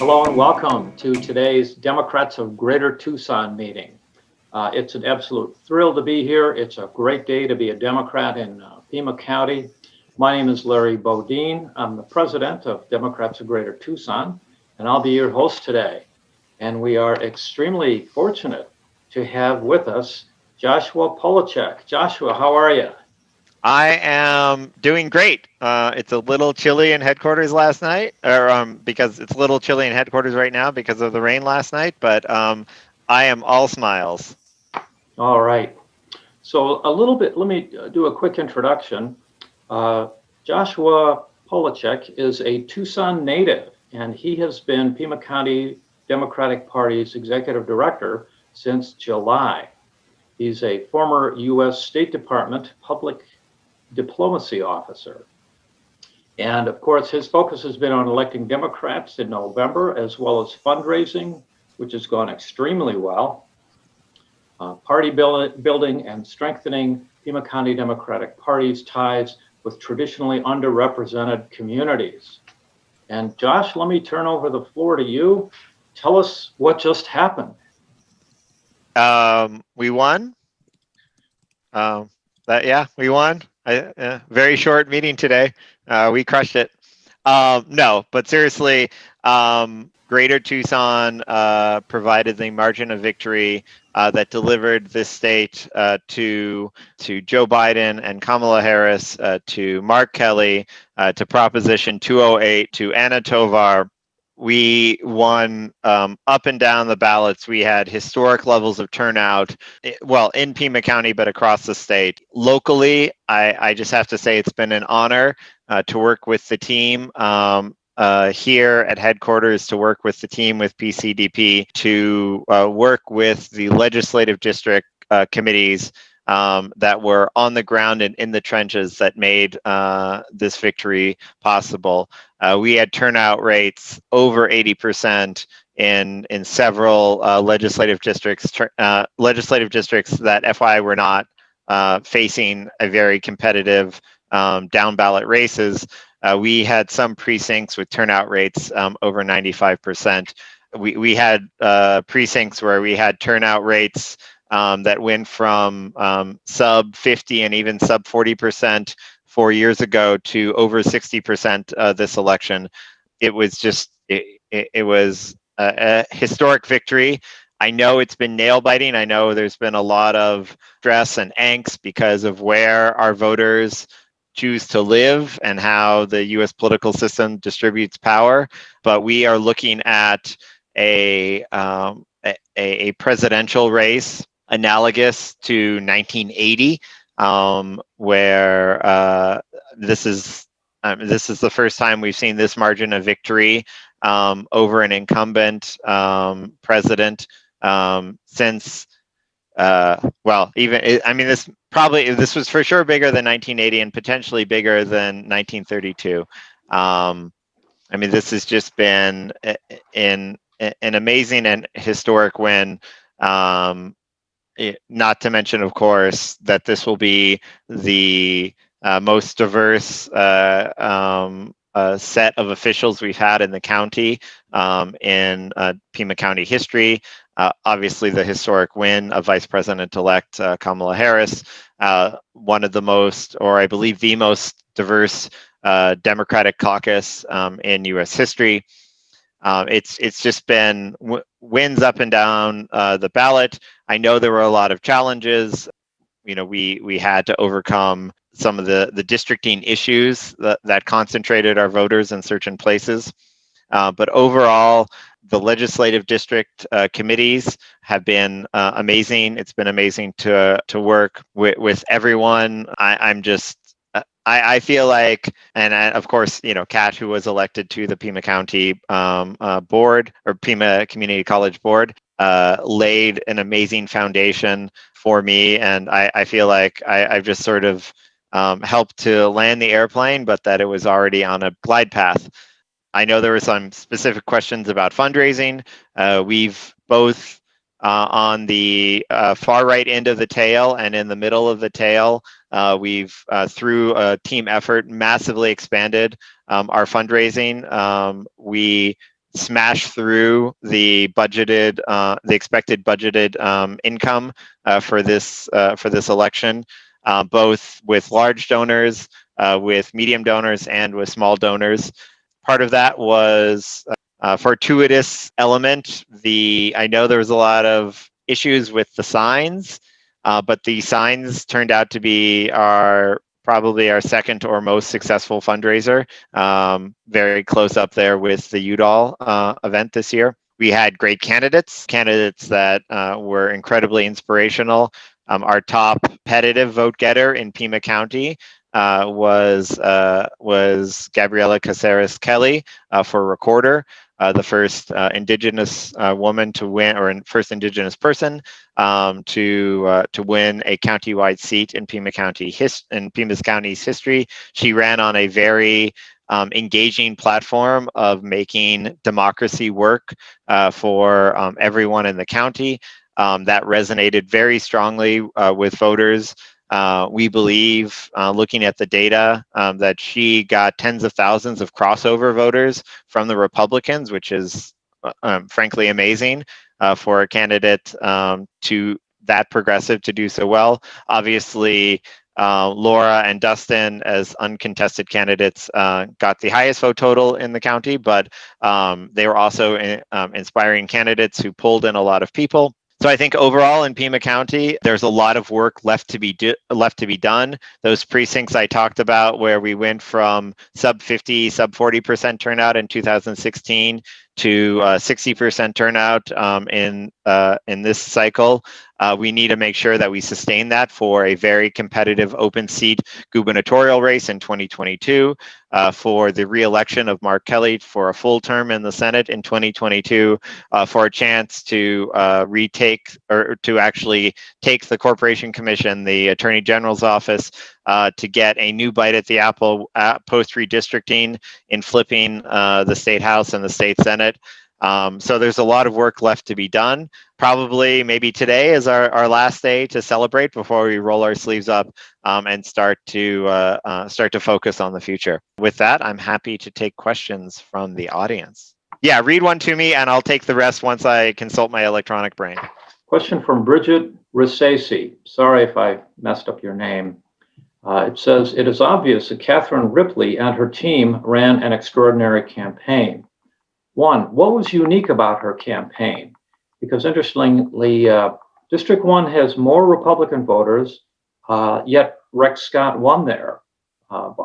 Hello and welcome to today's Democrats of Greater Tucson meeting. It's an absolute thrill to be here. It's a great day to be a Democrat in Pima County. My name is Larry Bodine. I'm the president of Democrats of Greater Tucson, and I'll be your host today. And we are extremely fortunate to have with us Joshua Polacheck. Joshua, how are you? I am doing great. It's a little chilly in headquarters last night, because it's a little chilly in headquarters right now because of the rain last night, but I am all smiles. All right. So let me do a quick introduction. Joshua Polacheck is a Tucson native, and he has been Pima County Democratic Party's executive director since July. He's a former U.S. State Department public diplomacy officer. And of course, his focus has been on electing Democrats in November, as well as fundraising, which has gone extremely well, party building and strengthening Pima County Democratic Party's ties with traditionally underrepresented communities. And Josh, let me turn over the floor to you. Tell us what just happened. We won. We won. Very short meeting today. We crushed it. No, but seriously, Greater Tucson provided the margin of victory that delivered this state to Joe Biden and Kamala Harris, to Mark Kelly, to Proposition 208, to Anna Tovar. We won up and down the ballots. We had historic levels of turnout, well, in Pima County, but across the state. Locally, I just have to say it's been an honor to work with the team here at headquarters, to work with the team with PCDP, to work with the legislative district committees that were on the ground and in the trenches that made this victory possible. We had turnout rates over 80% in several legislative districts that FYI were not facing a very competitive down ballot races. We had some precincts with turnout rates over 95%. We had precincts where we had turnout rates that went from sub 50 and even sub 40% 4 years ago to over 60% this election. It was just, it was a historic victory. I know it's been nail biting. I know there's been a lot of stress and angst because of where our voters choose to live and how the U.S. political system distributes power. But we are looking at a presidential race analogous to 1980, where this is the first time we've seen this margin of victory over an incumbent president since this was for sure bigger than 1980 and potentially bigger than 1932. This has just been an amazing and historic win. Not to mention, of course, that this will be the most diverse set of officials we've had in the county in Pima County history. Obviously, the historic win of Vice President-elect Kamala Harris, one of the most, or I believe the most diverse Democratic caucus in U.S. history. It's just been wins up and down the ballot. I know there were a lot of challenges. We had to overcome some of the districting issues that concentrated our voters in certain places. But overall, the legislative district committees have been amazing. It's been amazing to work with everyone. I feel like, and of course, Kat, who was elected to the Pima County board, or Pima Community College board, laid an amazing foundation for me. And I feel like I've just sort of helped to land the airplane, but that it was already on a glide path. I know there were some specific questions about fundraising. We've both on the far right end of the tail and in the middle of the tail, we've, through a team effort, massively expanded our fundraising. We smash through the budgeted, the expected budgeted income for this election, both with large donors, with medium donors, and with small donors. Part of that was fortuitous element. I know there was a lot of issues with the signs, but the signs turned out to be probably our second or most successful fundraiser, very close up there with the Udall event this year. We had great candidates that were incredibly inspirational. Our top competitive vote getter in Pima County was Gabriella Casares-Kelly for recorder, the first Indigenous woman to win, or first Indigenous person to win a countywide seat in Pima County's history. She ran on a very engaging platform of making democracy work for everyone in the county. That resonated very strongly with voters. We believe, looking at the data, that she got tens of thousands of crossover voters from the Republicans, which is frankly amazing for a candidate to that progressive to do so well. Obviously, Laura and Dustin, as uncontested candidates, got the highest vote total in the county, but they were also inspiring candidates who pulled in a lot of people. So I think overall in Pima County, there's a lot of work left to be done. Those precincts I talked about, where we went from sub 40% turnout in 2016 to 60% turnout in this cycle. We need to make sure that we sustain that for a very competitive open seat gubernatorial race in 2022, for the re-election of Mark Kelly for a full term in the Senate in 2022, for a chance to retake, or to actually take the Corporation Commission, the Attorney General's office, to get a new bite at the apple post redistricting in flipping the State House and the State Senate. So there's a lot of work left to be done. Probably maybe today is our last day to celebrate before we roll our sleeves up and start to focus on the future. With that, I'm happy to take questions from the audience. Yeah, read one to me and I'll take the rest once I consult my electronic brain. Question from Bridget Rissace. Sorry if I messed up your name. It says, it is obvious that Katherine Ripley and her team ran an extraordinary campaign. One, what was unique about her campaign? Because interestingly, District 1 has more Republican voters, yet Rex Scott won there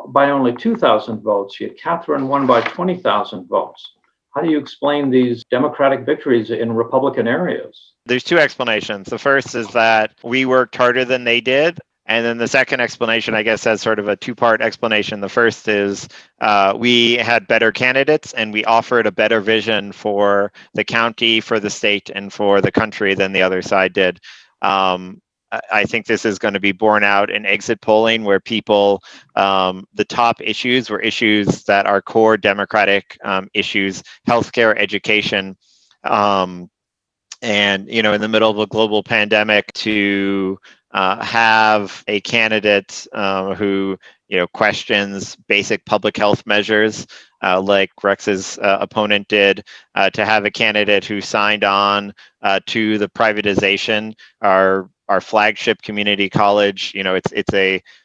by only 2,000 votes, yet Katherine won by 20,000 votes. How do you explain these Democratic victories in Republican areas? There's two explanations. The first is that we worked harder than they did. And then the second explanation, I guess, has sort of a two-part explanation. The first is we had better candidates and we offered a better vision for the county, for the state, and for the country than the other side did. I think this is going to be borne out in exit polling, where people, the top issues were issues that are core Democratic issues: healthcare, education, and, you know, in the middle of a global pandemic, to have a candidate who, you know, questions basic public health measures, like Rex's opponent did, to have a candidate who signed on to the privatization, our flagship community college. You know,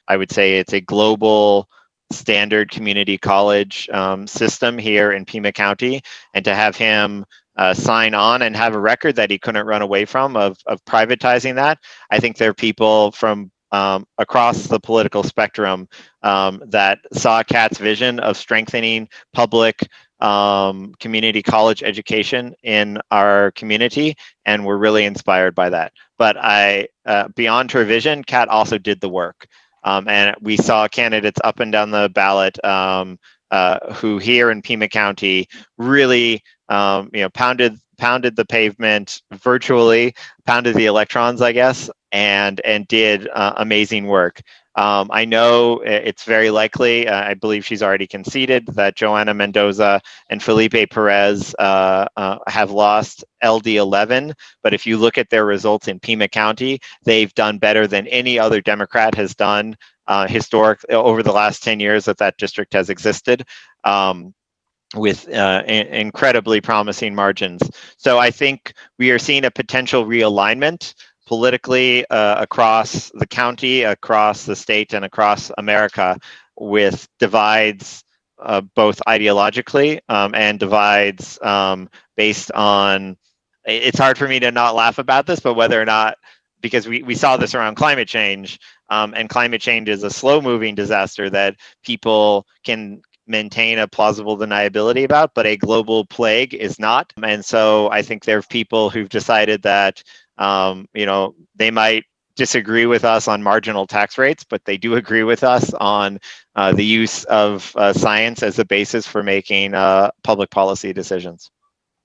I would say it's a global standard community college system here in Pima County, and to have him sign on and have a record that he couldn't run away from of privatizing that. I think there are people from across the political spectrum that saw Kat's vision of strengthening public community college education in our community, and were really inspired by that. But beyond her vision, Kat also did the work. And we saw candidates up and down the ballot who here in Pima County really pounded the pavement, virtually pounded the electrons, I guess, and did amazing work. I know it's very likely, I believe she's already conceded, that Joanna Mendoza and Felipe Perez have lost LD11, but if you look at their results in Pima County, they've done better than any other Democrat has done over the last 10 years that district has existed. with incredibly promising margins. So I think we are seeing a potential realignment politically across the county, across the state, and across America, with divides both ideologically and divides based on, it's hard for me to not laugh about this, but whether or not, because we saw this around climate change, and climate change is a slow moving disaster that people can maintain a plausible deniability about, but a global plague is not. And so I think there are people who've decided that, they might disagree with us on marginal tax rates, but they do agree with us on the use of science as a basis for making public policy decisions.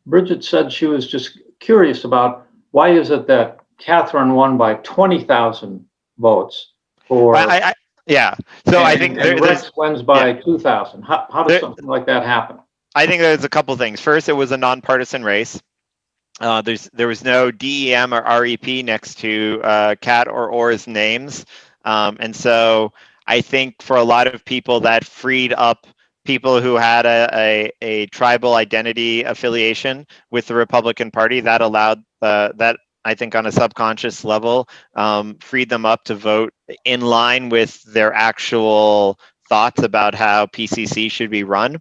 Bridget said she was just curious about why is it that Katherine won by 20,000 votes for, well, yeah. So I think Rex wins by 2,000. How does something like that happen? I think there's a couple things. First, it was a nonpartisan race. There was no DEM or REP next to Kat or Orr's names. And so I think for a lot of people that freed up people who had a tribal identity affiliation with the Republican Party. That allowed that, I think, on a subconscious level, freed them up to vote in line with their actual thoughts about how PCC should be run.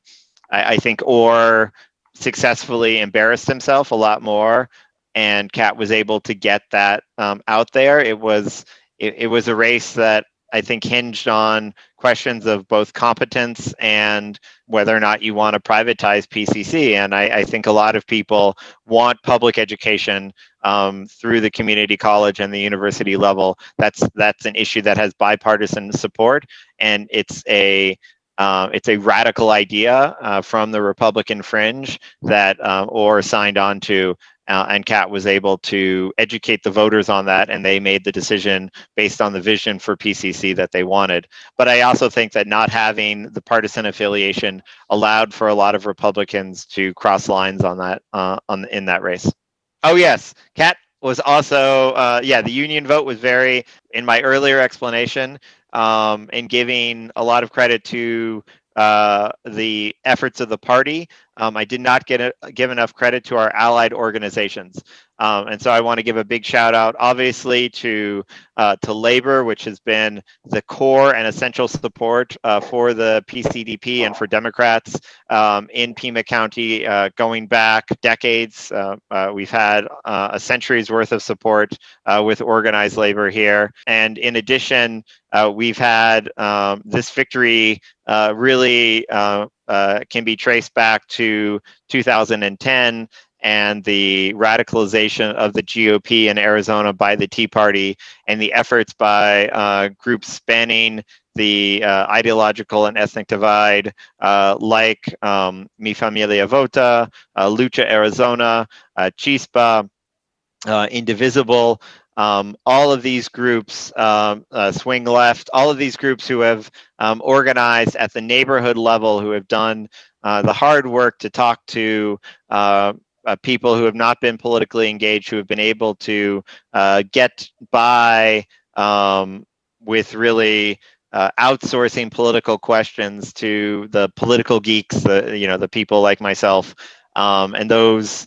I think Orr successfully embarrassed himself a lot more, and Kat was able to get that out there. It was a race that I think hinged on questions of both competence and whether or not you want to privatize PCC. And I think a lot of people want public education through the community college and the university level. That's an issue that has bipartisan support, and it's a radical idea from the Republican fringe that Orr signed on to. And Kat was able to educate the voters on that, and they made the decision based on the vision for PCC that they wanted. But I also think that not having the partisan affiliation allowed for a lot of Republicans to cross lines on that in that race. Oh yes, Kat was also the union vote was very, in my earlier explanation, in giving a lot of credit to the efforts of the party. I did not give enough credit to our allied organizations. And so I want to give a big shout out, obviously, to labor, which has been the core and essential support for the PCDP and for Democrats in Pima County going back decades. We've had a century's worth of support with organized labor here. And in addition, we've had this victory really can be traced back to 2010 and the radicalization of the GOP in Arizona by the Tea Party, and the efforts by groups spanning the ideological and ethnic divide, like Mi Familia Vota, Lucha Arizona, Chispa, Indivisible. All of these groups, Swing Left, all of these groups who have organized at the neighborhood level, who have done the hard work to talk to people who have not been politically engaged, who have been able to get by with really outsourcing political questions to the political geeks, the people like myself, and those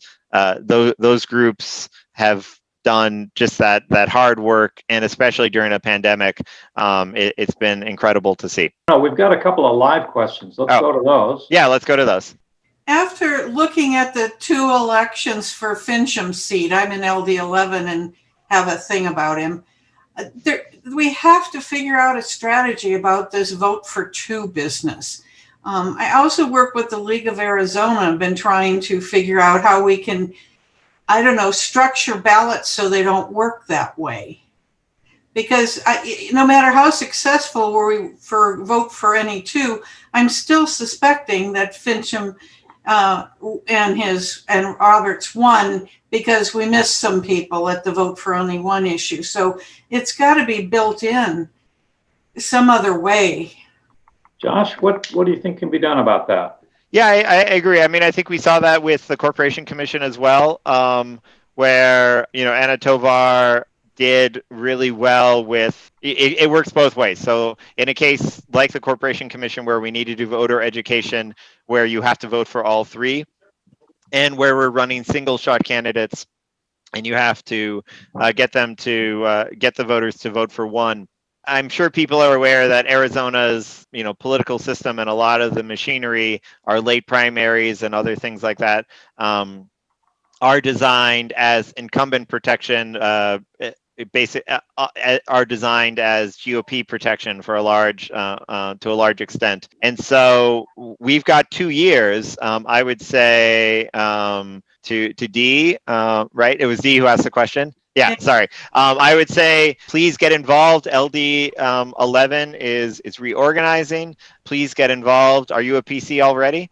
groups have done just that hard work, and especially during a pandemic, it's been incredible to see. We've got a couple of live questions. Let's go to those. Yeah, let's go to those. After looking at the two elections for Fincham's seat, I'm in LD11 and have a thing about him. We have to figure out a strategy about this vote for two business. I also work with the League of Arizona. I've been trying to figure out how we can, structure ballots so they don't work that way. Because no matter how successful we vote for any two, I'm still suspecting that Fincham and Roberts won because we missed some people at the vote for only one issue. So it's got to be built in some other way. Josh, what do you think can be done about that? Yeah, I agree. I mean, I think we saw that with the Corporation Commission as well, where Anna Tovar did really well with it. It works both ways. So in a case like the Corporation Commission, where we need to do voter education, where you have to vote for all three, and where we're running single shot candidates, and you have to get them to get the voters to vote for one. I'm sure people are aware that Arizona's, political system and a lot of the machinery, our late primaries and other things like that, are designed as incumbent protection. Are designed as GOP protection for to a large extent, and so we've got 2 years. I would say to D, right? It was D who asked the question. Yeah, sorry. I would say please get involved. LD 11 is reorganizing. Please get involved. Are you a PC already?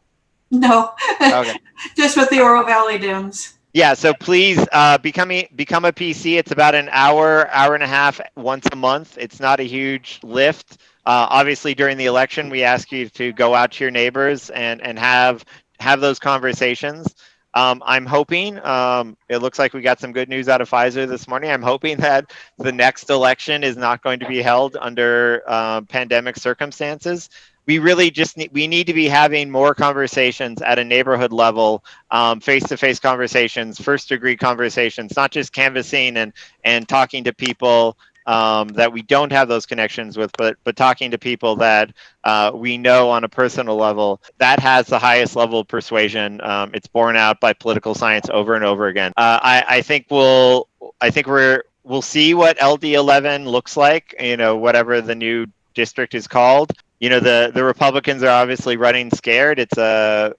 No. Okay. Just with the Oro Valley Dems. Yeah, so please become a PC. It's about an hour and a half once a month. It's not a huge lift. Obviously, during the election, we ask you to go out to your neighbors and have those conversations. I'm hoping, it looks like we got some good news out of Pfizer this morning. I'm hoping that the next election is not going to be held under pandemic circumstances. We really we need to be having more conversations at a neighborhood level, face-to-face conversations, first-degree conversations, not just canvassing and talking to people that we don't have those connections with, but talking to people that we know on a personal level. That has the highest level of persuasion. It's borne out by political science over and over again. I think we'll see what LD11 looks like. Whatever the new district is called. The Republicans are obviously running scared. It's a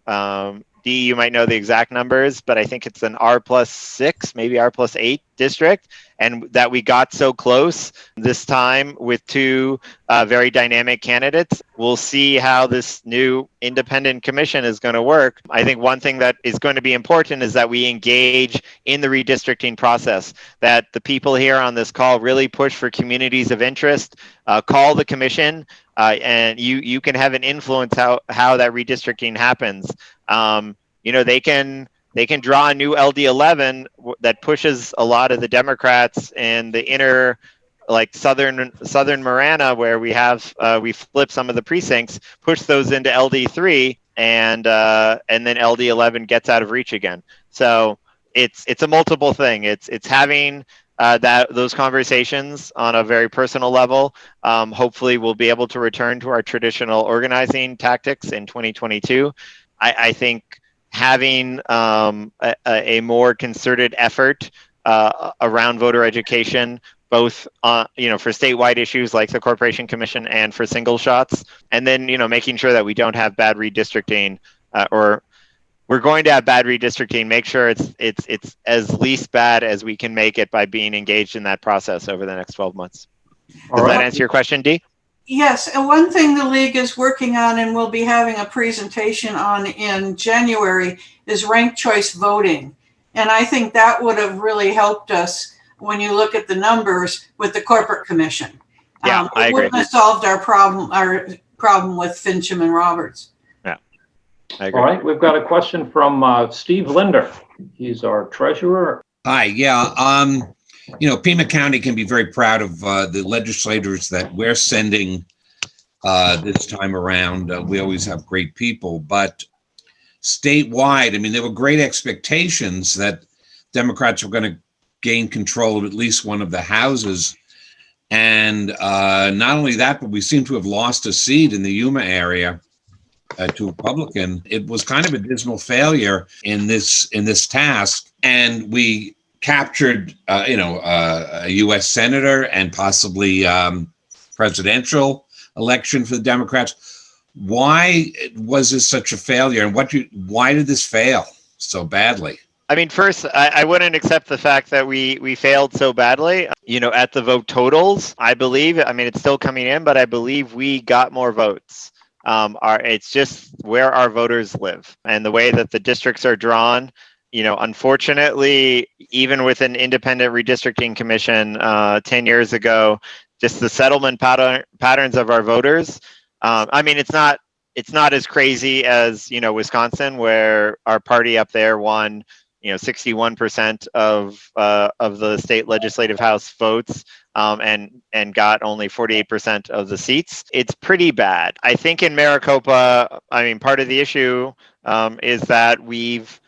D, you might know the exact numbers, but I think it's an R+6, maybe R+8 district, and that we got so close this time with two very dynamic candidates. We'll see how this new independent commission is going to work. I think one thing that is going to be important is that we engage in the redistricting process, that the people here on this call really push for communities of interest, call the commission, and you can have an influence how that redistricting happens. They can draw a new LD11 that pushes a lot of the Democrats in the inner, like southern Marana, where we flip some of the precincts, push those into LD3, and then LD11 gets out of reach again. So it's a multiple thing. It's having those conversations on a very personal level. Hopefully, we'll be able to return to our traditional organizing tactics in 2022. I think having a more concerted effort around voter education, both for statewide issues like the Corporation Commission and for single shots, and then making sure that we don't have bad redistricting, or we're going to have bad redistricting. Make sure it's as least bad as we can make it by being engaged in that process over the next 12 months. Does that answer your question, Dee? Yes, and one thing the league is working on and will be having a presentation on in January is ranked choice voting. And I think that would have really helped us when you look at the numbers with the corporate commission. Yeah, I agree. It wouldn't have solved our problem with Fincham and Roberts. Yeah, I agree. All right, we've got a question from Steve Linder. He's our treasurer. Hi, yeah. Pima County can be very proud of the legislators that we're sending this time around. We always have great people, but statewide, there were great expectations that Democrats were going to gain control of at least one of the houses. And not only that, but we seem to have lost a seat in the Yuma area to Republican. It was kind of a dismal failure in this task. And we captured, a U.S. senator and possibly presidential election for the Democrats. Why was this such a failure, and why did this fail so badly? First, I wouldn't accept the fact that we failed so badly. At the vote totals, I believe, it's still coming in, but I believe we got more votes. It's just where our voters live and the way that the districts are drawn. Unfortunately, even with an independent redistricting commission 10 years ago, just the settlement patterns of our voters. It's not as crazy as Wisconsin, where our party up there won 61% of the state legislative house votes, and got only 48% of the seats. It's pretty bad. I think in Maricopa, I mean, part of the issue is that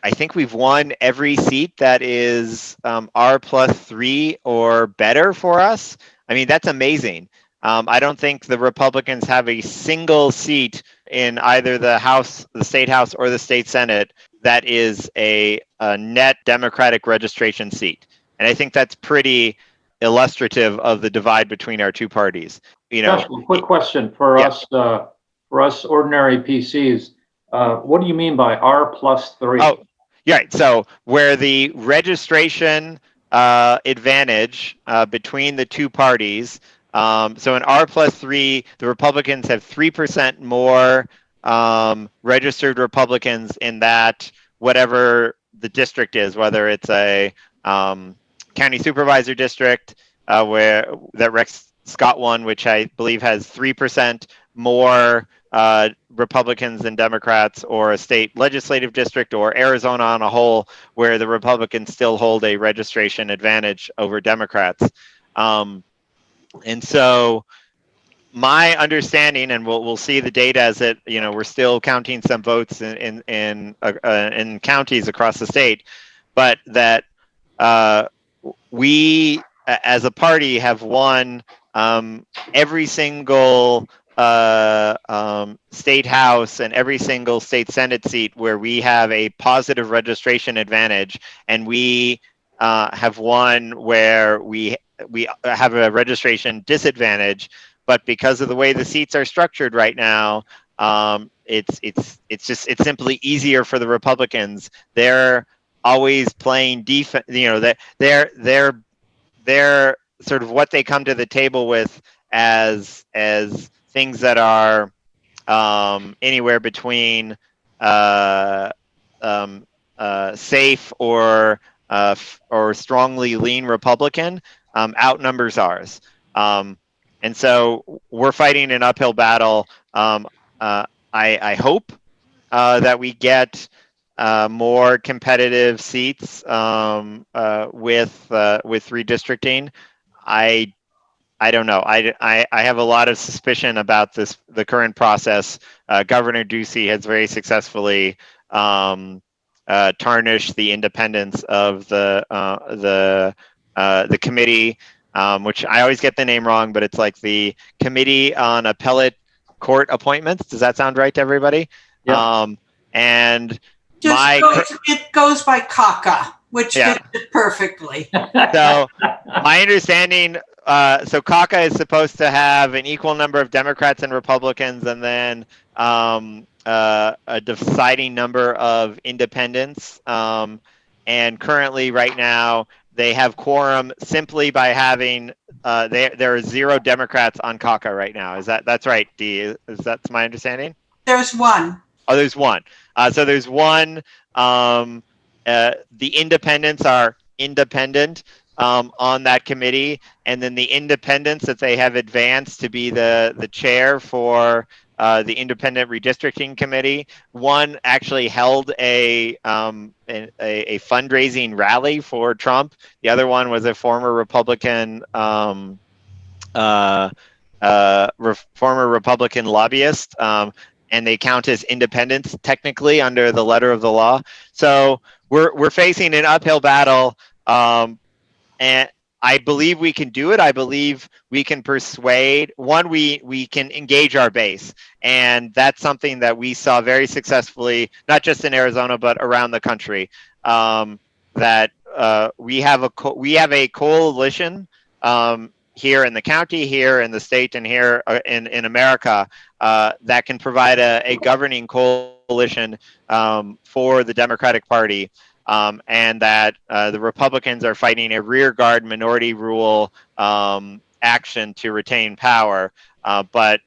I think we've won every seat that is R+3 or better for us. I mean, that's amazing. I don't think the Republicans have a single seat in either the House, the State House, or the State Senate that is a net Democratic registration seat. And I think that's pretty illustrative of the divide between our two parties. Josh, a quick question for us ordinary PCs. What do you mean by R+3? Oh, yeah. So where the registration advantage between the two parties. So in R+3, the Republicans have 3% more registered Republicans in that, whatever the district is, whether it's a county supervisor district where that Rex Scott won, which I believe has 3% more Republicans than Democrats, or a state legislative district, or Arizona on a whole, where the Republicans still hold a registration advantage over Democrats. And so my understanding, and we'll see the data as it, we're still counting some votes in counties across the state, but that we as a party have won every single state house and every single state senate seat where we have a positive registration advantage, and we have won where we have a registration disadvantage. But because of the way the seats are structured right now, it's simply easier for the Republicans. They're always playing defense. That they're sort of what they come to the table with as things that are anywhere between safe or strongly lean Republican outnumbers ours. And so we're fighting an uphill battle. I hope that we get more competitive seats with redistricting. I don't know. I have a lot of suspicion about the current process. Governor Ducey has very successfully tarnished the independence of the committee, which I always get the name wrong, but it's like the Committee on Appellate Court Appointments. Does that sound right to everybody? Yeah. And it goes by CACA, which fits it perfectly. So my understanding, so CACA is supposed to have an equal number of Democrats and Republicans, and then a deciding number of independents. And currently, right now, they have quorum simply by having there are 0 Democrats on CACA right now. That's right, Dee? That's my understanding? There's one. Oh, there's one. So there's one. The independents are independent on that committee, and then the independents that they have advanced to be the chair for the independent redistricting committee. One actually held a fundraising rally for Trump. The other one was a former Republican lobbyist, and they count as independents technically under the letter of the law. So we're facing an uphill battle, and I believe we can do it. I believe we can persuade. One, we can engage our base, and that's something that we saw very successfully, not just in Arizona but around the country. That we have a coalition here in the county, here in the state, and here in America that can provide a governing coalition for the Democratic Party. And that the Republicans are fighting a rearguard minority rule action to retain power. But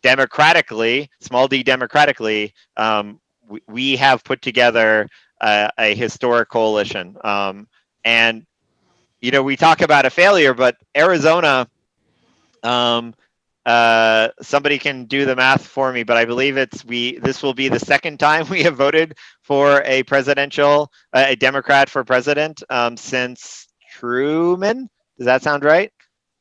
democratically, small d democratically, we have put together a historic coalition. And, we talk about a failure, but Arizona somebody can do the math for me, but I believe this will be the second time we have voted for a Democrat for president since Truman. Does that sound right?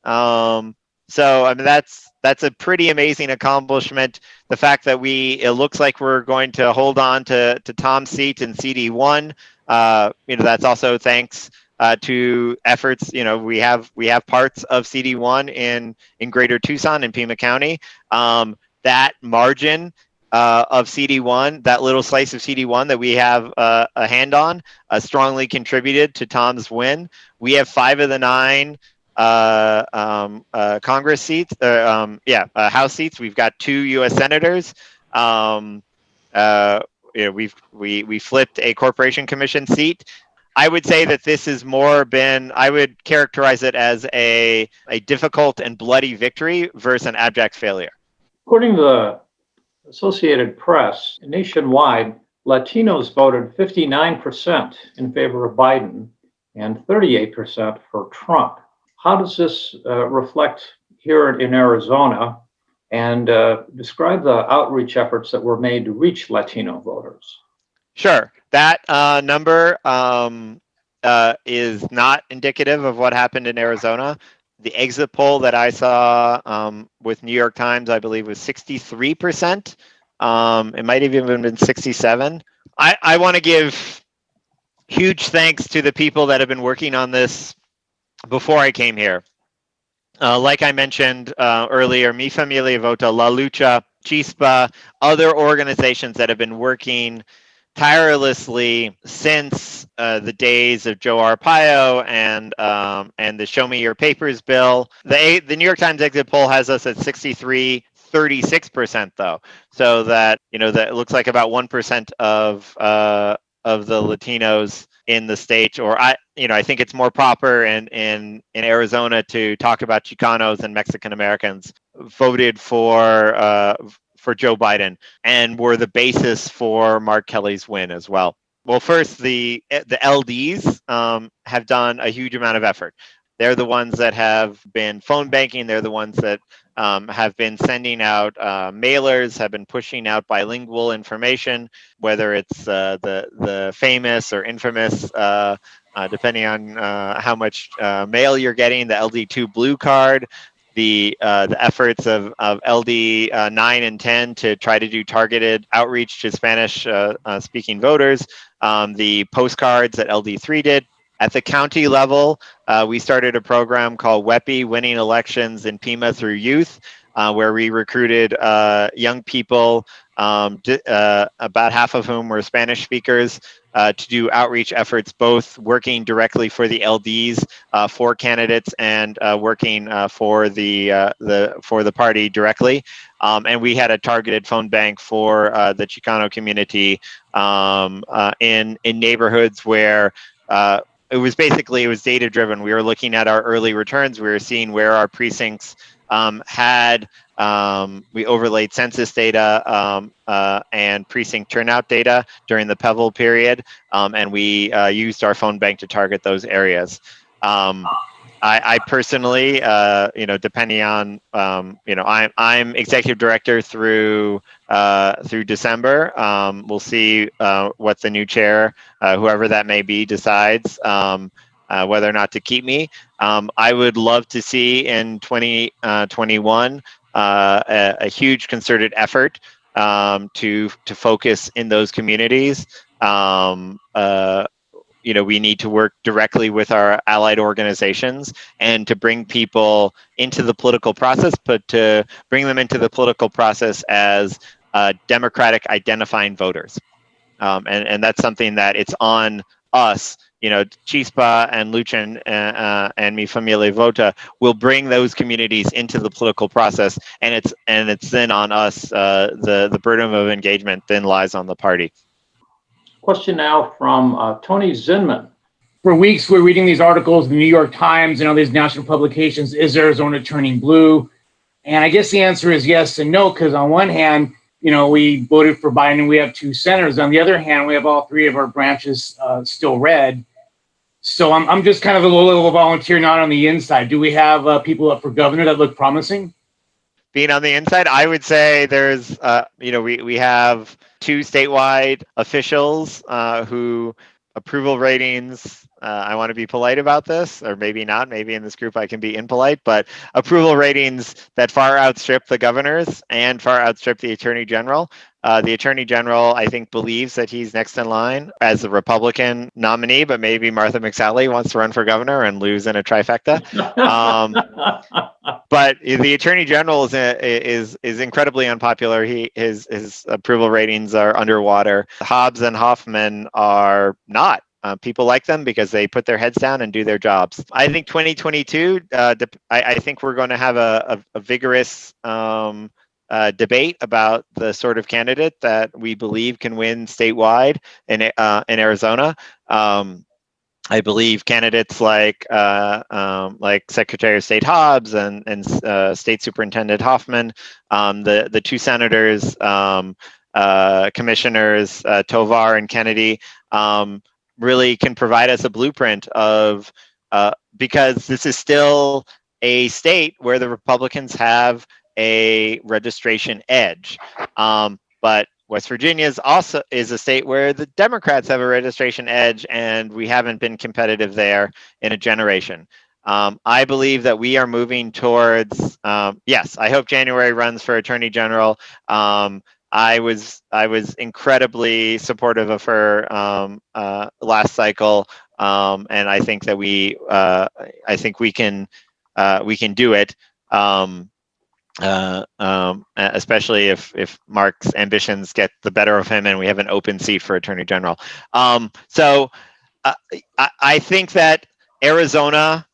So I mean that's a pretty amazing accomplishment. The fact that it looks like we're going to hold on to Tom's seat in CD1. That's also thanks to efforts. We have parts of CD1 in Greater Tucson and Pima County. That margin of CD1, that little slice of CD1 that we have a hand on, strongly contributed to Tom's win. We have 5 of the 9 Congress seats, House seats. We've got 2 U.S. senators. We flipped a corporation commission seat. I would say that this has I would characterize it as a difficult and bloody victory versus an abject failure. According to the Associated Press, nationwide, Latinos voted 59% in favor of Biden and 38% for Trump. How does this reflect here in Arizona? And describe the outreach efforts that were made to reach Latino voters. Sure. That number is not indicative of what happened in Arizona. The exit poll that I saw with New York Times, I believe, was 63%. It might have even been 67%. I want to give huge thanks to the people that have been working on this before I came here. Like I mentioned earlier, Mi Familia Vota, La Lucha, Chispa, other organizations that have been working tirelessly since the days of Joe Arpaio and the Show Me Your Papers bill. The New York Times exit poll has us at 36% though, so that that looks like about 1% of the Latinos in the state, or I think it's more proper in Arizona to talk about Chicanos and Mexican Americans voted for Joe Biden and were the basis for Mark Kelly's win as well. Well, first, the LDs have done a huge amount of effort. They're the ones that have been phone banking. They're the ones that have been sending out mailers, have been pushing out bilingual information, whether it's the famous or infamous, depending on how much mail you're getting, the LD2 blue card, the efforts of LD 9 and 10 to try to do targeted outreach to Spanish speaking voters, the postcards that LD3 did. At the county level, we started a program called WEPI, Winning Elections in Pima Through Youth, where we recruited young people, about half of whom were Spanish speakers, to do outreach efforts, both working directly for the LDs, for candidates, and working for the party directly. And we had a targeted phone bank for the Chicano community in neighborhoods where it was data driven. We were looking at our early returns. We were seeing where our precincts we overlaid census data and precinct turnout data during the Pebble period, and we used our phone bank to target those areas. I personally, depending on, I'm executive director through December. We'll see what the new chair, whoever that may be, decides whether or not to keep me. I would love to see in 2021 a huge concerted effort to focus in those communities. We need to work directly with our allied organizations and to bring people into the political process, but to bring them into the political process as Democratic identifying voters. And that's something that it's on us. Chispa and Luchan and Mi Familia Vota will bring those communities into the political process, and it's then on us. The burden of engagement then lies on the party. Question now from Tony Zinman. For weeks, we're reading these articles in the New York Times and all these national publications. Is Arizona turning blue? And I guess the answer is yes and no, because on one hand, we voted for Biden and we have 2 senators. On the other hand, we have all 3 of our branches still red. So I'm just kind of a little volunteer, not on the inside. Do we have people up for governor that look promising? being on the inside, I would say there's, we have 2 statewide officials who approval ratings. I want to be polite about this, or maybe not. Maybe in this group I can be impolite, but approval ratings that far outstrip the governors and far outstrip the attorney general. The attorney general, I think, believes that he's next in line as a Republican nominee, but maybe Martha McSally wants to run for governor and lose in a trifecta. But the attorney general is incredibly unpopular. His approval ratings are underwater. Hobbs and Hoffman are not. People like them because they put their heads down and do their jobs. I think 2022. I think we're going to have a vigorous debate about the sort of candidate that we believe can win statewide in Arizona. I believe candidates like Secretary of State Hobbs and State Superintendent Hoffman, the 2 senators, commissioners Tovar and Kennedy, really can provide us a blueprint of because this is still a state where the Republicans have a registration edge, but West Virginia is also a state where the Democrats have a registration edge, and we haven't been competitive there in a generation. I believe that we are moving towards. Yes, I hope January runs for Attorney General. I was incredibly supportive of her last cycle, and I think that we can do it. Especially if Mark's ambitions get the better of him and we have an open seat for Attorney General. So I think that Arizona,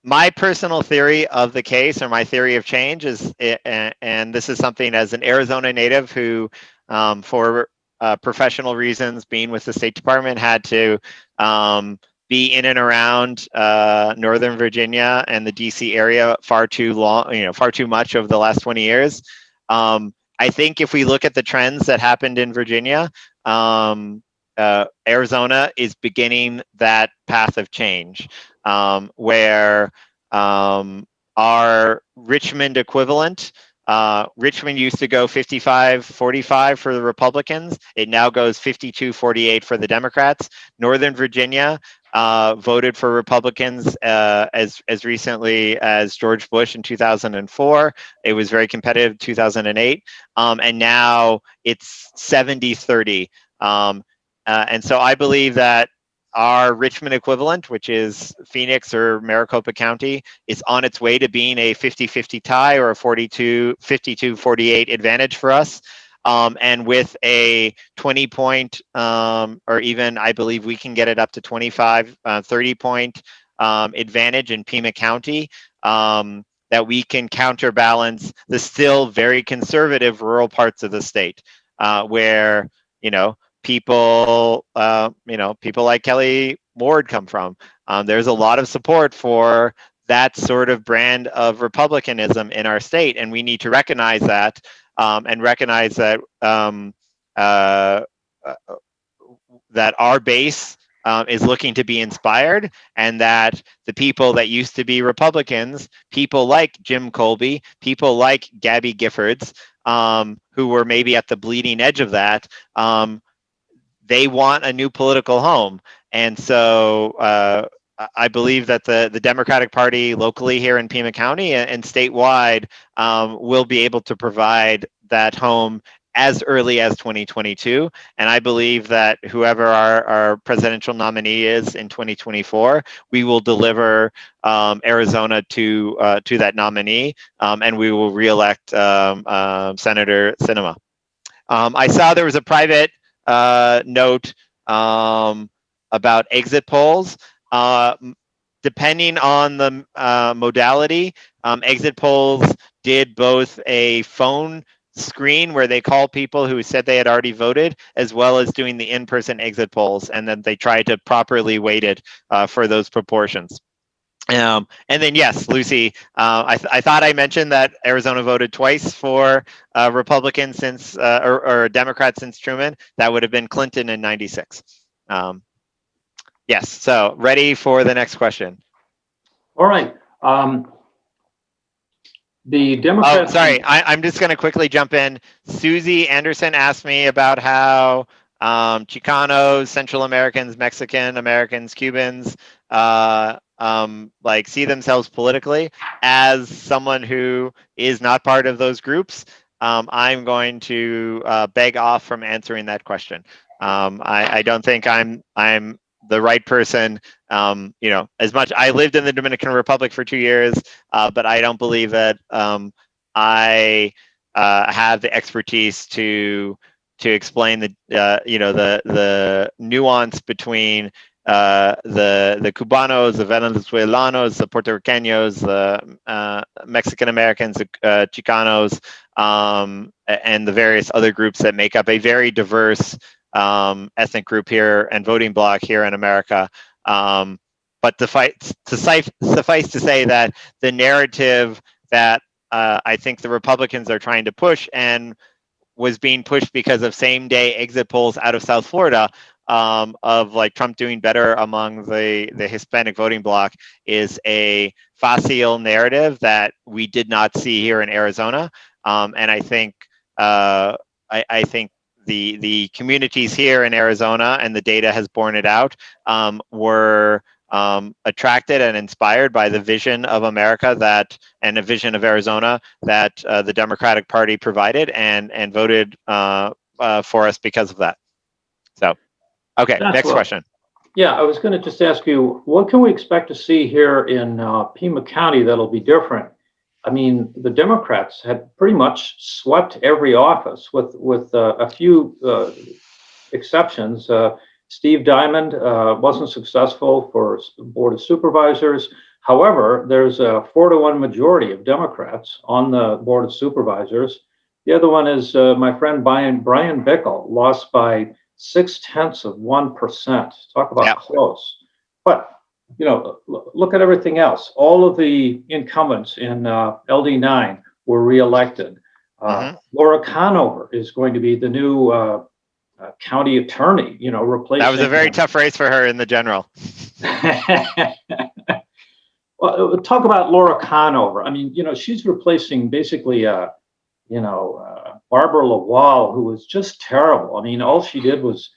my personal theory of the case, or my theory of change is, and this is something as an Arizona native who, for professional reasons, being with the State Department, had to be in and around Northern Virginia and the DC area far too long, far too much over the last 20 years. I think if we look at the trends that happened in Virginia, Arizona is beginning that path of change, where our Richmond equivalent, Richmond used to go 55-45 for the Republicans. It now goes 52-48 for the Democrats. Northern Virginia voted for Republicans as recently as George Bush in 2004. It was very competitive in 2008. And now it's 70-30. And so I believe that our Richmond equivalent, which is Phoenix or Maricopa County, is on its way to being a 50-50 tie or a 52-48 advantage for us. And with a 20-point, or even I believe we can get it up to 25, 30-point advantage in Pima County, that we can counterbalance the still very conservative rural parts of the state, where, people like Kelly Ward come from. There's a lot of support for that sort of brand of republicanism in our state, and we need to recognize that, and recognize that that our base is looking to be inspired, and that the people that used to be Republicans, people like Jim Colby, people like Gabby Giffords, who were maybe at the bleeding edge of that, they want a new political home. And so I believe that the Democratic Party locally here in Pima County and statewide will be able to provide that home as early as 2022. And I believe that whoever our presidential nominee is in 2024, we will deliver Arizona to that nominee, and we will reelect Senator Sinema. I saw there was a private note about exit polls. Depending on the modality, exit polls did both a phone screen where they call people who said they had already voted, as well as doing the in-person exit polls, and then they tried to properly weight it for those proportions. And then, yes, Lucy, I thought I mentioned that Arizona voted twice for Republican since, or Democrat since Truman. That would have been Clinton in '96. Yes, so ready for the next question. All right. The Oh, Democrats. sorry. I'm just going to quickly jump in. Susie Anderson asked me about how Chicanos, Central Americans, Mexican Americans, Cubans, like see themselves politically. As someone who is not part of those groups, I'm going to beg off from answering that question. I don't think I'm the right person. As much I lived in the Dominican Republic for 2 years, but I don't believe that I have the expertise to explain the nuance between the Cubanos, the Venezuelanos, the Puerto Ricanos, the Mexican Americans, the Chicanos, and the various other groups that make up a very diverse ethnic group here and voting bloc here in America. But suffice to say that the narrative that I think the Republicans are trying to push and was being pushed because of same-day exit polls out of South Florida of like Trump doing better among the Hispanic voting bloc is a facile narrative that we did not see here in Arizona, and I think I think the communities here in Arizona, and the data has borne it out, were attracted and inspired by the vision of America and a vision of Arizona that the Democratic Party provided and voted for us because of that. So, okay, next question. Yeah, I was going to just ask you, what can we expect to see here in Pima County that'll be different? I mean, the Democrats had pretty much swept every office with a few exceptions. Steve Diamond wasn't successful for Board of Supervisors. However, there's a 4-to-1 majority of Democrats on the Board of Supervisors. The other one is my friend Brian Bickel, lost by 0.6%. Talk about close. But look at everything else. All of the incumbents in LD9 were reelected. Laura Conover is going to be the new county attorney, replacing. That was a very tough race for her in the general. Well, talk about Laura Conover. I mean, she's replacing basically, Barbara Lawal, who was just terrible. I mean, all she did was,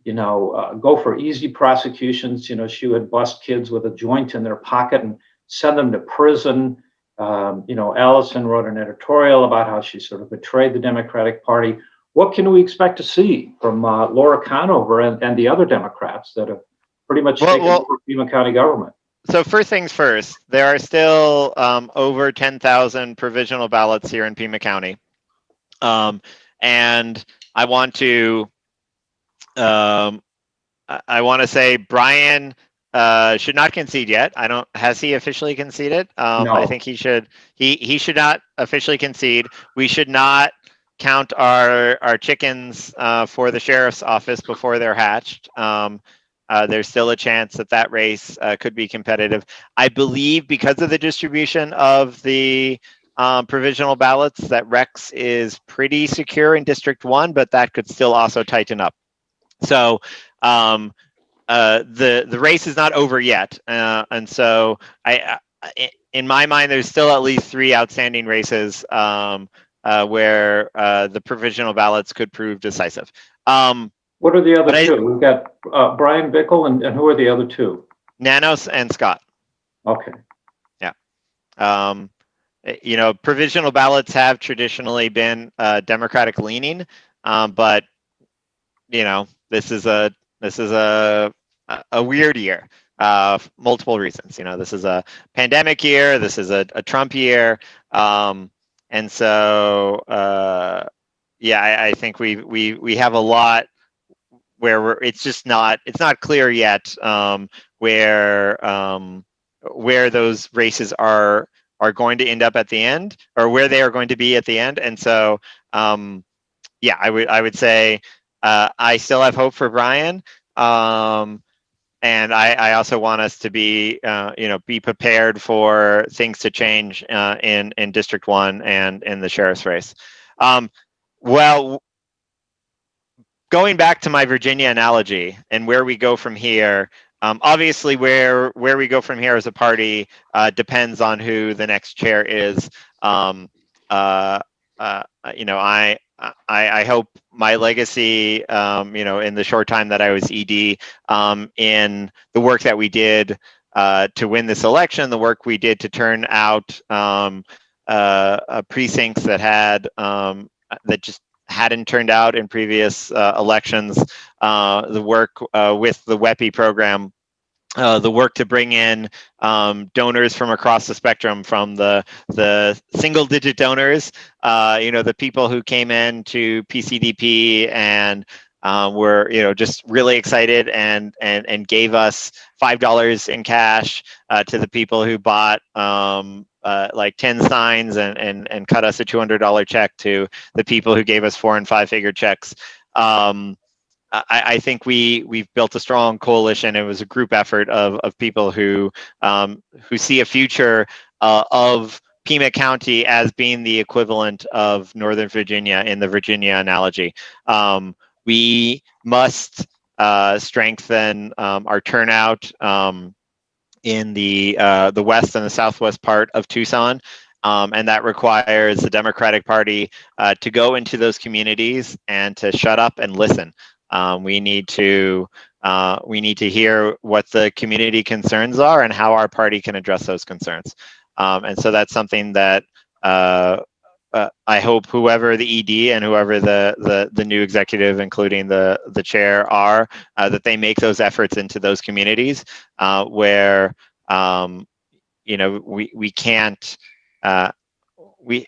go for easy prosecutions. She would bust kids with a joint in their pocket and send them to prison. Allison wrote an editorial about how she sort of betrayed the Democratic Party. What can we expect to see from Laura Conover and the other Democrats that have pretty much taken over Pima County government? So first things first, there are still over 10,000 provisional ballots here in Pima County. And I want to say Brian should not concede yet. Has he officially conceded? No. I think he should. He should not officially concede. We should not count our chickens for the sheriff's office before they're hatched. There's still a chance that race could be competitive. I believe because of the distribution of the provisional ballots that Rex is pretty secure in District 1, but that could still also tighten up. So the race is not over yet. And so in my mind, there's still at least 3 outstanding races where the provisional ballots could prove decisive. What are the other 2? We've got Brian Bickel and who are the other 2? Nanos and Scott. Okay. Yeah. Provisional ballots have traditionally been Democratic leaning, but this is a weird year. Multiple reasons. This is a pandemic year. This is a Trump year, and so I think we have a lot where it's not clear yet where those races are going to end up at the end, or where they are going to be at the end. And so I would say I still have hope for Brian, and I also want us to be prepared for things to change in District 1 and in the sheriff's race. Going back to my Virginia analogy and where we go from here, Obviously, where we go from here as a party depends on who the next chair is. You know, I hope my legacy, you know, in the short time that I was ED, in the work that we did to win this election, the work we did to turn out precincts that had that just hadn't turned out in previous elections, the work with the WEPI program, the work to bring in donors from across the spectrum, from the single-digit donors, you know, the people who came in to PCDP and were, you know, just really excited and gave us $5 in cash, to the people who bought like 10 signs and cut us a $200 check, to the people who gave us 4 and 5 figure checks. I think we've built a strong coalition. It was a group effort of people who see a future of Pima County as being the equivalent of Northern Virginia in the Virginia analogy. We must strengthen our turnout in the west and the southwest part of Tucson. And that requires the Democratic Party to go into those communities and to shut up and listen. We need to hear what the community concerns are and how our party can address those concerns. And so that's something that I hope whoever the ED and whoever the new executive, including the chair, are, that they make those efforts into those communities where you know, we can't we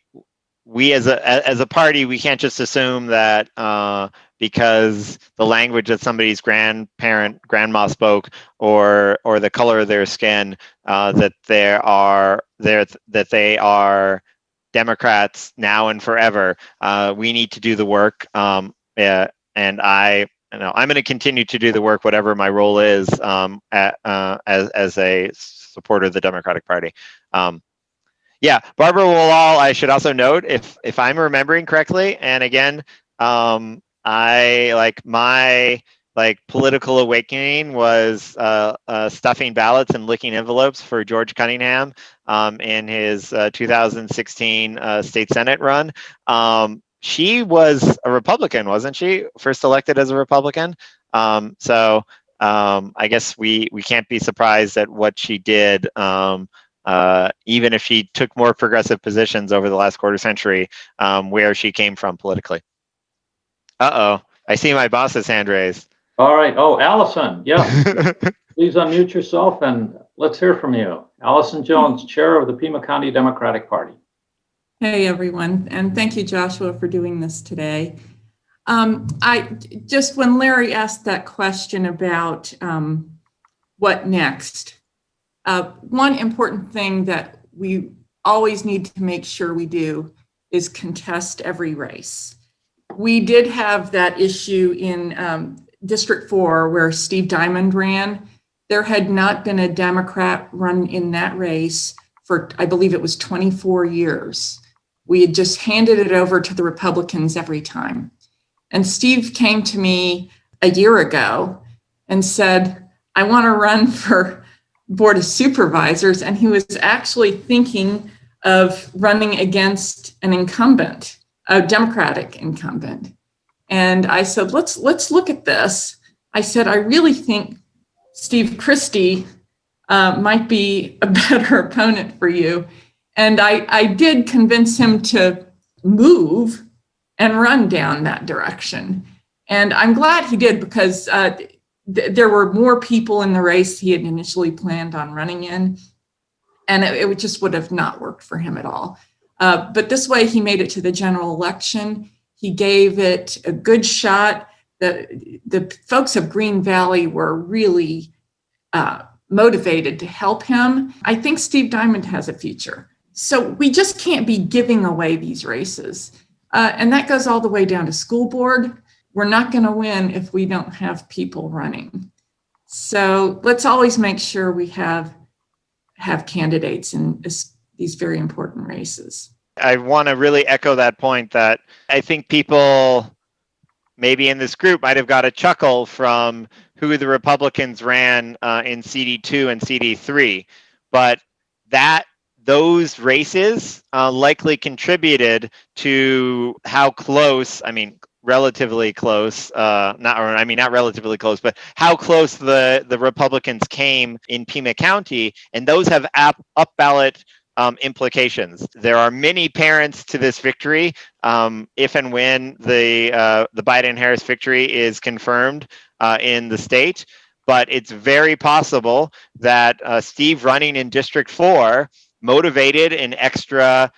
as a party, we can't just assume that because the language that somebody's grandma spoke, or the color of their skin, that they are Democrats now and forever. We need to do the work, and I'm going to continue to do the work, whatever my role is, as a supporter of the Democratic Party. Yeah, Barbara Wallall, I should also note, if I'm remembering correctly, and again, my political awakening was stuffing ballots and licking envelopes for George Cunningham in his 2016 state Senate run. She was a Republican, wasn't she? First elected as a Republican. So I guess we can't be surprised at what she did, even if she took more progressive positions over the last quarter century, where she came from politically. Uh-oh, I see my boss's hand raised. All right. Oh, Allison, yeah. Please unmute yourself and let's hear from you. Allison Jones, Chair of the Pima County Democratic Party. Hey, everyone, and thank you, Joshua, for doing this today. When Larry asked that question about what next, one important thing that we always need to make sure we do is contest every race. We did have that issue in District 4 where Steve Diamond ran. There had not been a Democrat run in that race for, I believe it was 24 years. We had just handed it over to the Republicans every time. And Steve came to me a year ago and said, I want to run for Board of Supervisors. And he was actually thinking of running against an incumbent, a Democratic incumbent. And I said, let's look at this. I said, I really think Steve Christie might be a better opponent for you. And I did convince him to move and run down that direction. And I'm glad he did, because there were more people in the race he had initially planned on running in. And it just would have not worked for him at all. But this way he made it to the general election. He gave it a good shot. The folks of Green Valley were really motivated to help him. I think Steve Diamond has a future. So we just can't be giving away these races. And that goes all the way down to school board. We're not going to win if we don't have people running. So let's always make sure we have candidates in these very important races. I want to really echo that point, that I think people maybe in this group might have got a chuckle from who the Republicans ran in CD2 and CD3, but those races likely contributed to how close, I mean, relatively close, not relatively close, but how close the Republicans came in Pima County, and those have up ballot implications. There are many parents to this victory. If and when the Biden-Harris victory is confirmed in the state, but it's very possible that Steve running in District 4 motivated an extra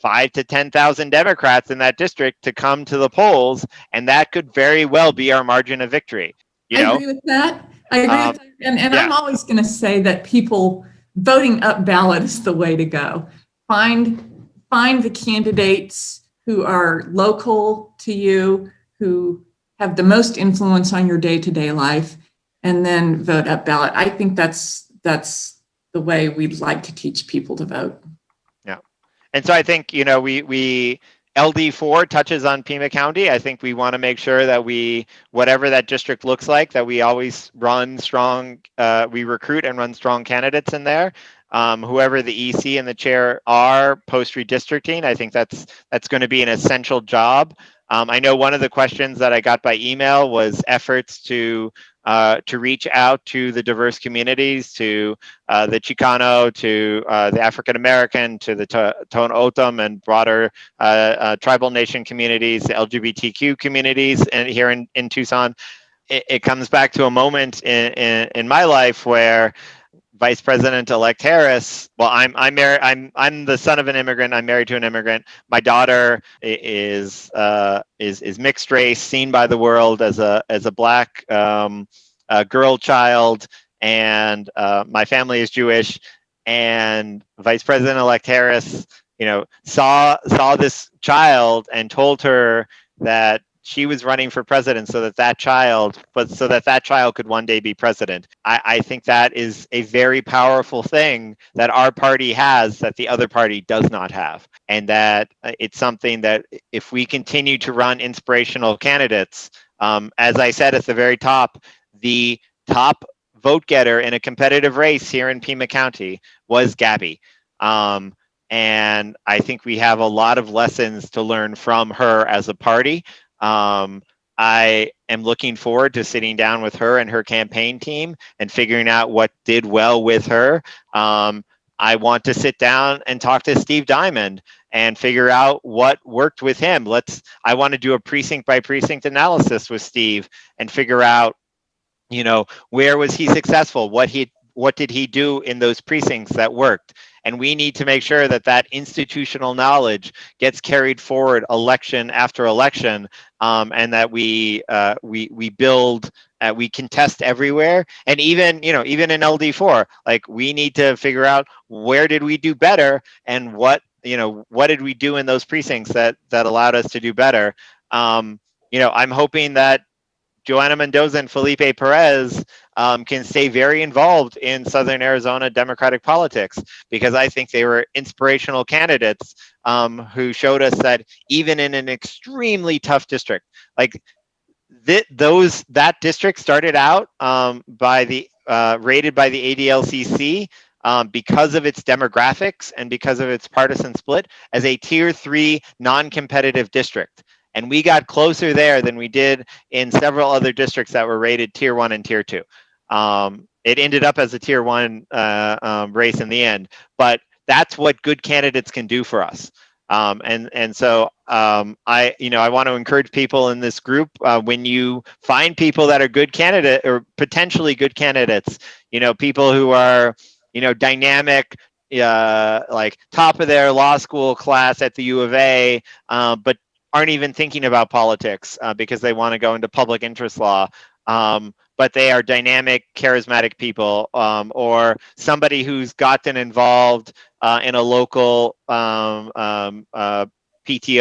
5,000 to 10,000 Democrats in that district to come to the polls, and that could very well be our margin of victory. I agree with that. And yeah. I'm always going to say that people voting up ballot is the way to go. Find the candidates who are local to you, who have the most influence on your day-to-day life, and then vote up ballot. I think that's the way we'd like to teach people to vote. Yeah. And so I think, we LD4 touches on Pima County. I think we want to make sure that whatever that district looks like, that we always run strong, we recruit and run strong candidates in there. Whoever the EC and the chair are post redistricting, I think that's going to be an essential job. I know one of the questions that I got by email was efforts to reach out to the diverse communities, to the Chicano, to the African American, to the Tohono O'odham and broader tribal nation communities, the LGBTQ communities, and here in Tucson. It comes back to a moment in my life where Vice President-elect Harris. Well, I'm married. I'm the son of an immigrant. I'm married to an immigrant. My daughter is mixed race, seen by the world as a Black girl child, and my family is Jewish. And Vice President-elect Harris, saw this child and told her that she was running for president so that child could one day be president. I think that is a very powerful thing that our party has that the other party does not have. And that it's something that if we continue to run inspirational candidates, as I said at the very top, the top vote getter in a competitive race here in Pima County was Gabby. And I think we have a lot of lessons to learn from her as a party. I am looking forward to sitting down with her and her campaign team and figuring out what did well with her. I want to sit down and talk to Steve Diamond and figure out what worked with him. I want to do a precinct by precinct analysis with Steve and figure out, where was he successful? What did he do in those precincts that worked? And we need to make sure that institutional knowledge gets carried forward election after election, and that we build, we contest everywhere. And even in LD4, we need to figure out where did we do better and what did we do in those precincts that allowed us to do better. I'm hoping that Joanna Mendoza and Felipe Perez can stay very involved in Southern Arizona Democratic politics, because I think they were inspirational candidates who showed us that even in an extremely tough district, that district started out rated by the ADLCC because of its demographics and because of its partisan split as a tier 3 non-competitive district. And we got closer there than we did in several other districts that were rated tier 1 and tier 2. It ended up as a tier 1 race in the end, but that's what good candidates can do for us. So I want to encourage people in this group, when you find people that are good candidate or potentially good candidates, people who are, dynamic, top of their law school class at the U of A, but aren't even thinking about politics because they want to go into public interest law, but they are dynamic, charismatic people, or somebody who's gotten involved in a local PTO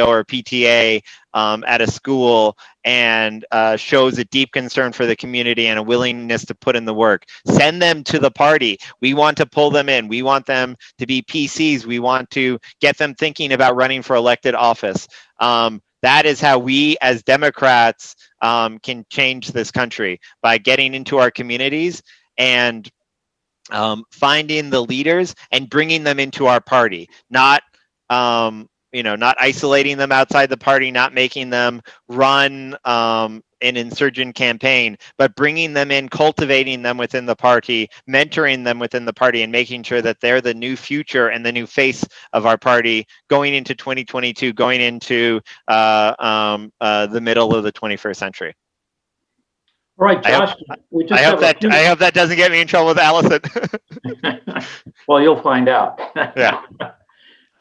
or PTA at a school and shows a deep concern for the community and a willingness to put in the work. Send them to the party. We want to pull them in. We want them to be PCs. We want to get them thinking about running for elected office. That is how we as Democrats can change this country, by getting into our communities and finding the leaders and bringing them into our party, not not isolating them outside the party, not making them run an insurgent campaign, but bringing them in, cultivating them within the party, mentoring them within the party, and making sure that they're the new future and the new face of our party going into 2022, going into the middle of the 21st century. All right, Josh, we just have a few. I hope that doesn't get me in trouble with Allison. Well, you'll find out. Yeah.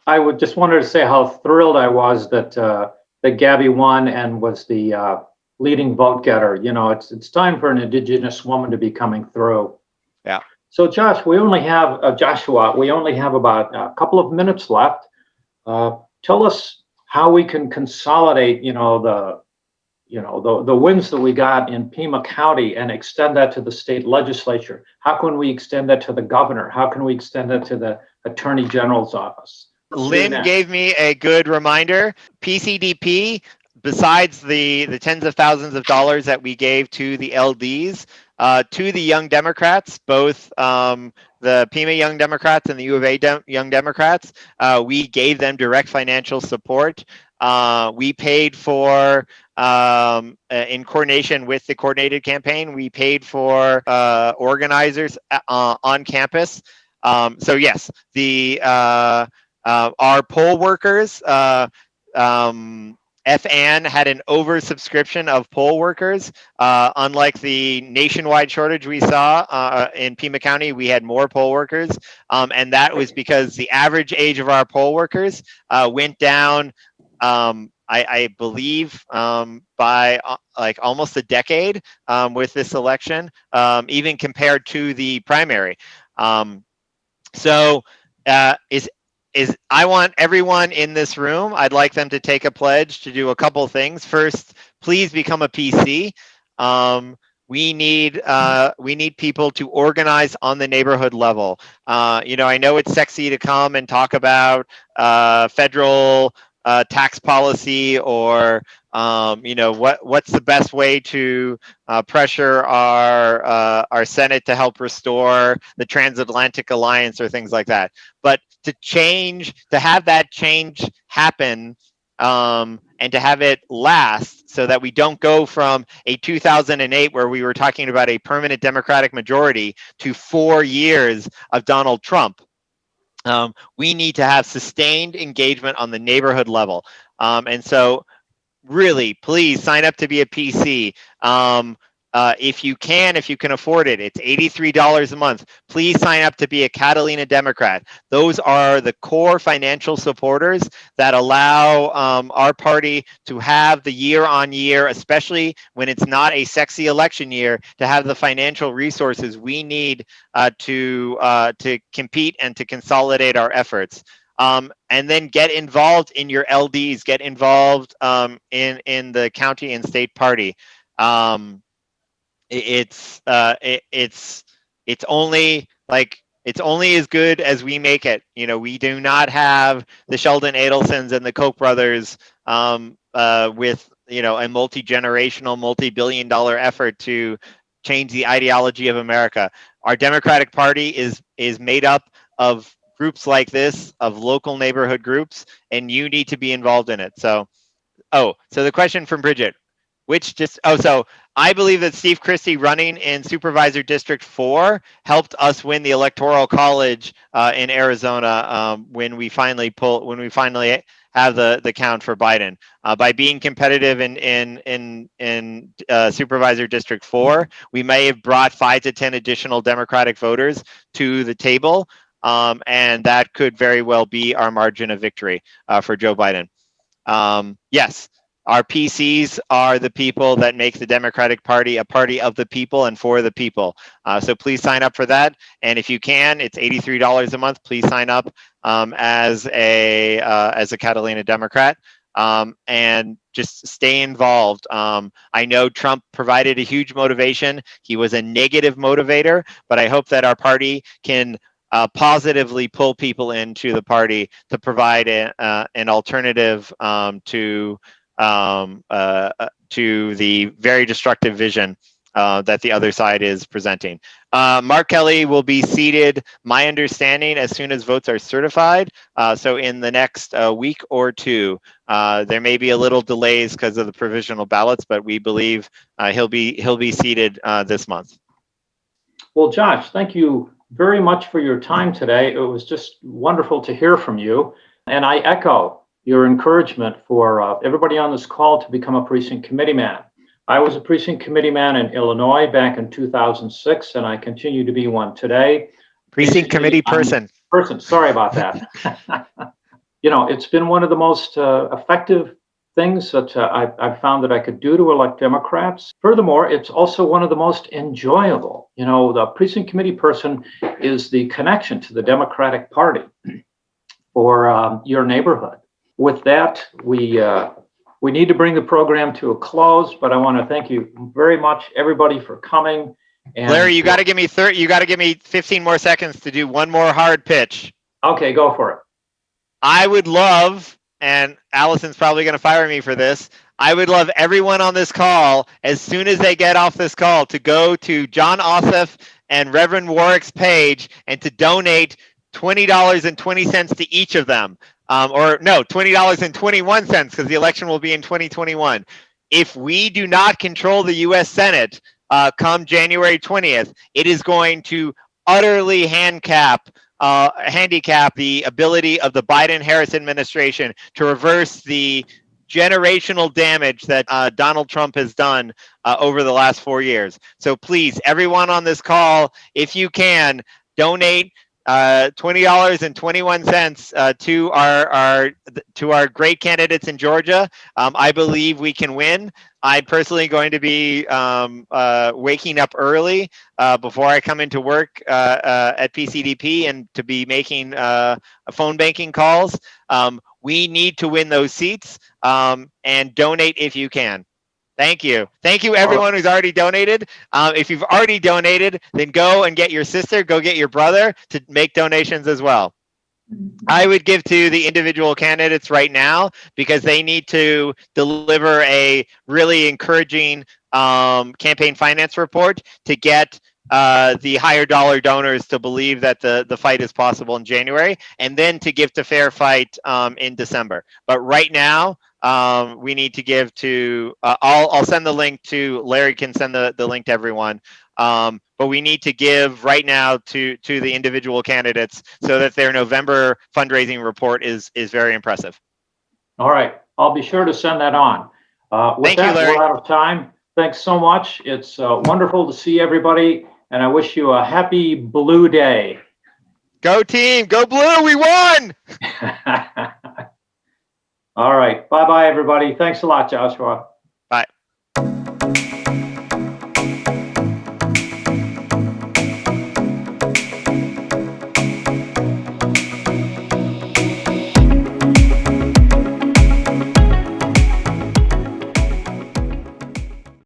I would just wanted to say how thrilled I was that Gabby won and was the leading vote getter. You know, it's time for an Indigenous woman to be coming through. Yeah. So, Joshua, we only have about a couple of minutes left. Tell us how we can consolidate, the wins that we got in Pima County and extend that to the state legislature. How can we extend that to the governor? How can we extend that to the attorney general's office? Lynn gave me a good reminder. PCDP, besides the tens of thousands of dollars that we gave to the LDs, to the Young Democrats, both the Pima Young Democrats and the U of A Young Democrats, we gave them direct financial support. We paid for, in coordination with the coordinated campaign, we paid for organizers on campus. So yes, our poll workers, FAN had an oversubscription of poll workers. Unlike the nationwide shortage we saw in Pima County, we had more poll workers. And that was because the average age of our poll workers went down, I believe, by like almost a decade with this election, even compared to the primary. I want everyone in this room, I'd like them to take a pledge to do a couple things. First, please become a PC. We need people to organize on the neighborhood level. I know it's sexy to come and talk about federal tax policy or what's the best way to pressure our Senate to help restore the transatlantic alliance or things like that. But to have that change happen and to have it last, so that we don't go from a 2008 where we were talking about a permanent Democratic majority to 4 years of Donald Trump. We need to have sustained engagement on the neighborhood level. And so really, please sign up to be a PC. If you can afford it, it's $83 a month. Please sign up to be a Catalina Democrat. Those are the core financial supporters that allow our party to have the year on year, especially when it's not a sexy election year, to have the financial resources we need to compete and to consolidate our efforts. And then get involved in your LDs, get involved in the county and state party. It's only as good as we make it. We do not have the Sheldon Adelsons and the Koch brothers with a multi-generational, multi-billion-dollar effort to change the ideology of America. Our Democratic Party is made up of groups like this, of local neighborhood groups, and you need to be involved in it. So the question from Bridget, so I believe that Steve Christie running in Supervisor District 4 helped us win the Electoral College in Arizona when we finally have the count for Biden. By being competitive in Supervisor District 4, we may have brought 5 to 10 additional Democratic voters to the table, and that could very well be our margin of victory for Joe Biden. Yes. Our PCs are the people that make the Democratic Party a party of the people and for the people. So please sign up for that. And if you can, it's $83 a month. Please sign up as a Catalina Democrat and just stay involved. I know Trump provided a huge motivation. He was a negative motivator, but I hope that our party can positively pull people into the party to provide an alternative to to the very destructive vision that the other side is presenting. Mark Kelly will be seated, my understanding, as soon as votes are certified. So in the next week or two, there may be a little delays because of the provisional ballots, but we believe he'll be seated this month. Well, Josh, thank you very much for your time today. It was just wonderful to hear from you. And I echo your encouragement for everybody on this call to become a precinct committee man. I was a precinct committee man in Illinois back in 2006, and I continue to be one today. Precinct committee person. Sorry about that. You know, it's been one of the most effective things that I've found that I could do to elect Democrats. Furthermore, it's also one of the most enjoyable. You know, the precinct committee person is the connection to the Democratic Party for your neighborhood. With that, we need to bring the program to a close, but I want to thank you very much, everybody, for coming. And Larry, you got to give me 15 more seconds to do one more hard pitch. Okay, go for it. I would love, and Allison's probably going to fire me for this, I would love everyone on this call, as soon as they get off this call, to go to John Ossoff and Reverend Warwick's page and to donate $20.20 to each of them. Or no, $20.21, because the election will be in 2021. If we do not control the U.S. Senate come January 20th, it is going to utterly handicap the ability of the Biden-Harris administration to reverse the generational damage that Donald Trump has done over the last 4 years. So please, everyone on this call, if you can, donate $20.21 to our great candidates in Georgia. I believe we can win. I'm personally going to be waking up early before I come into work at PCDP and to be making phone banking calls. We need to win those seats, and donate if you can. Thank you. Thank you, everyone who's already donated. If you've already donated, then go and get your sister, go get your brother to make donations as well. I would give to the individual candidates right now because they need to deliver a really encouraging campaign finance report to get the higher dollar donors to believe that the fight is possible in January, and then to give to Fair Fight in December. But right now, we need to give to, I'll send the link to, Larry can send the link to everyone. But we need to give right now to the individual candidates so that their November fundraising report is very impressive. All right. I'll be sure to send that on. Thank you, Larry. We're out of time. Thanks so much. It's wonderful to see everybody, and I wish you a happy blue day. Go team, go blue, we won! All right. Bye-bye, everybody. Thanks a lot, Joshua.